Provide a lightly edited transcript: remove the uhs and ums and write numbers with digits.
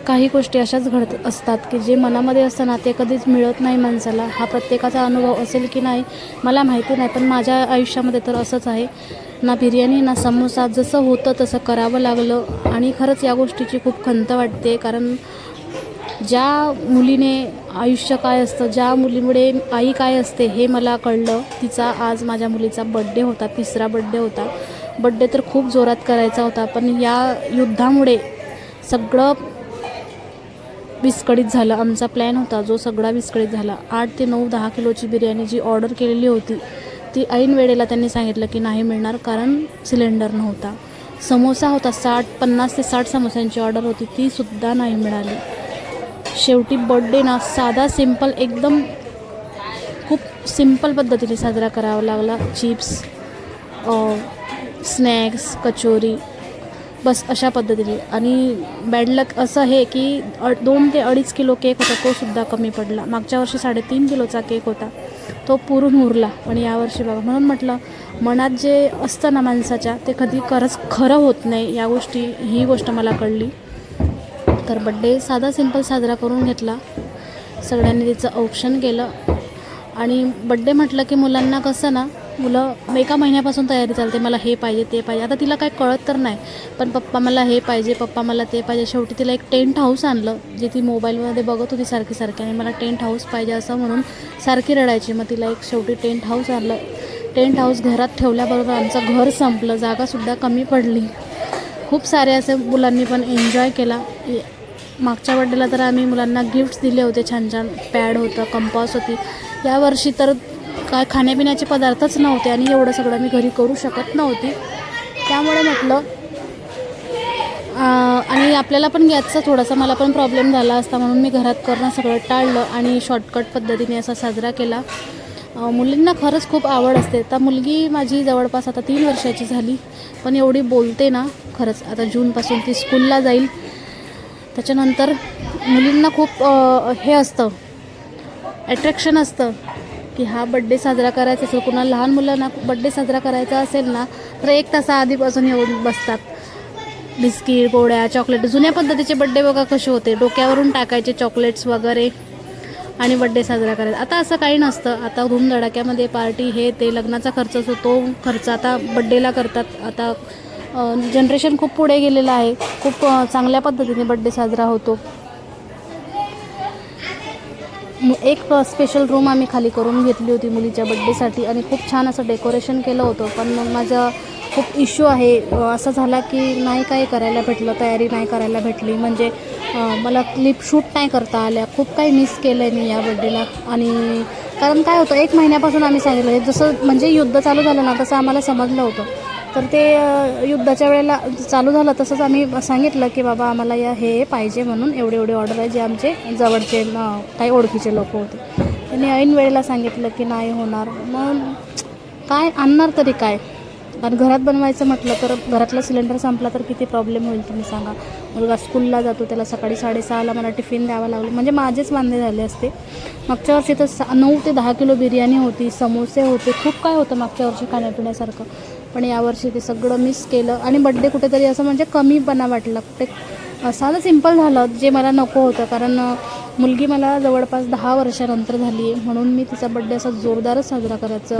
काही गोष्टी अशाच घडत असतात की जे मनामध्ये असतं ना ते कधीच मिळत नाही माणसाला. हा प्रत्येकाचा अनुभव असेल की नाही मला माहिती नाही, पण माझ्या आयुष्यामध्ये तर असंच आहे. ना बिर्याणी ना समोसा, जसं होतं तसं करावं लागलं. आणि खरंच या गोष्टीची खूप खंत वाटते, कारण ज्या मुलीने आयुष्य काय असतं, ज्या मुलीमुळे आई काय असते हे मला कळलं. तिचा आज माझ्या मुलीचा बड्डे होता, 3रा बड्डे होता. बड्डे तर खूप जोरात करायचा होता, पण या युद्धामुळे सगळं विस्कळीत झालं. आमचा प्लॅन होता जो सगळा विस्कळीत झाला. 8 ते 9 10 किलोची बिर्याणी जी ऑर्डर केलेली होती ती ऐन वेळेला त्यांनी सांगितलं की नाही मिळणार, कारण सिलेंडर नव्हता. समोसा होता 50 ते 60 समोस्यांची ऑर्डर होती, तीसुद्धा नाही मिळाली. शेवटी बड्डे ना साधा सिंपल, एकदम खूप सिंपल पद्धतीने साजरा करावा लागला. चिप्स, स्नॅक्स, कचोरी, बस अशा पद्धतीने. आणि बॅड लक असं आहे की 2 ते 2.5 किलो केक होता, तोसुद्धा कमी पडला. मागच्या वर्षी 3.5 किलोचा केक होता, तो पुरून उरला. पण यावर्षी बघा, म्हणून म्हटलं मनात जे असतं ना माणसाच्या, ते कधी खरं होत नाही. ही गोष्ट मला कळली. तर बड्डे साधा सिंपल साजरा करून घेतला. सगळ्यांनी तिचं औक्षण केलं. आणि बड्डे म्हटलं की मुलांना कसं ना, मुलं एका महिन्यापासून तयारी चालते, मला हे पाहिजे ते पाहिजे. आता तिला काय कळत तर नाही, पण पप्पा मला हे पाहिजे, पप्पा मला ते पाहिजे. शेवटी तिला एक टेंट हाऊस आणलं, जे ती मोबाईलमध्ये बघत होती सारखी, आणि मला टेंट हाऊस पाहिजे असं म्हणून सारखी रडायची. मग तिला एक शेवटी टेंट हाऊस आणलं. टेंट हाऊस घरात ठेवल्याबरोबर आमचं घर संपलं, जागासुद्धा कमी पडली. खूप सारे असे मुलांनी पण एन्जॉय केला. मागच्या बड्डेला तर आम्ही मुलांना गिफ्ट्स दिले होते, छान छान पॅड होतं, कंपास होती. यावर्षी तर काय खाण्यापिण्याचे पदार्थच नव्हते आणि एवढं सगळं मी घरी करू शकत नव्हती. त्यामुळे म्हटलं आणि आपल्याला पण गॅसचा थोडासा मला पण प्रॉब्लेम झाला असता, म्हणून मी घरात करणं सगळं टाळलं आणि शॉर्टकट पद्धतीने असा साजरा केला. मुलींना खरंच खूप आवड असते. तर मुलगी माझी जवळपास आता 3 वर्षाची झाली, पण एवढी बोलते ना खरंच. आता जूनपासून ती स्कूलला जाईल. त्याच्यानंतर मुलींना खूप हे असतं, अट्रॅक्शन असतं की हा बड्डे साजरा करायचा असेल, कुणाला लहान मुलांना बड्डे साजरा करायचा असेल ना, तर 1 तास आधीपासून येऊन बसतात. बिस्किट, गोळ्या, चॉकलेट. जुन्या पद्धतीचे बड्डे बघा कसे होते, डोक्यावरून टाकायचे चॉकलेट्स वगैरे आणि बड्डे साजरा करायचा. आता असं काही नसतं. आता धूमधडाक्यामध्ये पार्टी, हे ते, लग्नाचा खर्च असतो, तो खर्च आता बड्डेला करतात. आता जनरेशन खूप पुढे गेलेलं आहे. खूप चांगल्या पद्धतीने बड्डे साजरा होतो. एक स्पेशल रूम आम्ही खाली करून घेतली होती मुलीच्या बड्डेसाठी आणि खूप छान असं डेकोरेशन केलं होतं. पण मग माझा खूप इश्यू आहे, असं झाला की नाही काही करायला भेटलं, तयारी नाही करायला भेटली. म्हणजे मला क्लिप शूट नाही करता आल्या. खूप काही मिस केलं आहे मी या बड्डेला. आणि कारण काय होतं, 1 महिन्यापासून आम्ही सांगितलं, जसं म्हणजे युद्ध चालू झालं ना तसं आम्हाला समजलं होतं. तर ते युद्धाच्या वेळेला चालू झालं तसंच आम्ही सांगितलं की बाबा आम्हाला हे पाहिजे म्हणून, एवढे ऑर्डर आहे. जे आमचे जवळचे काही ओळखीचे लोक होते, त्यांनी ऐन वेळेला सांगितलं की नाही होणार. मग काय आणणार तरी काय, कारण घरात बनवायचं म्हटलं तर घरातला सिलेंडर संपला तर किती प्रॉब्लेम होईल तुम्ही सांगा. मुलगा स्कूलला जातो, त्याला सकाळी 6:30ला मला टिफिन द्यावं लागलं, म्हणजे माझेच वांदे झाले असते. मागच्या वर्षी तर 9 ते 10 किलो बिर्याणी होती, समोसे होते, खूप काय होतं मागच्या वर्षी खाण्यापिण्यासारखं. पण यावर्षी ते सगळं मिस केलं आणि बड्डे कुठेतरी असं म्हणजे कमीपणा वाटला. कुठे साधं सिंपल झालं, जे मला नको होतं. कारण मुलगी मला जवळपास 10 वर्षानंतर झाली आहे, म्हणून मी तिचा बड्डे असा जोरदारच साजरा करायचं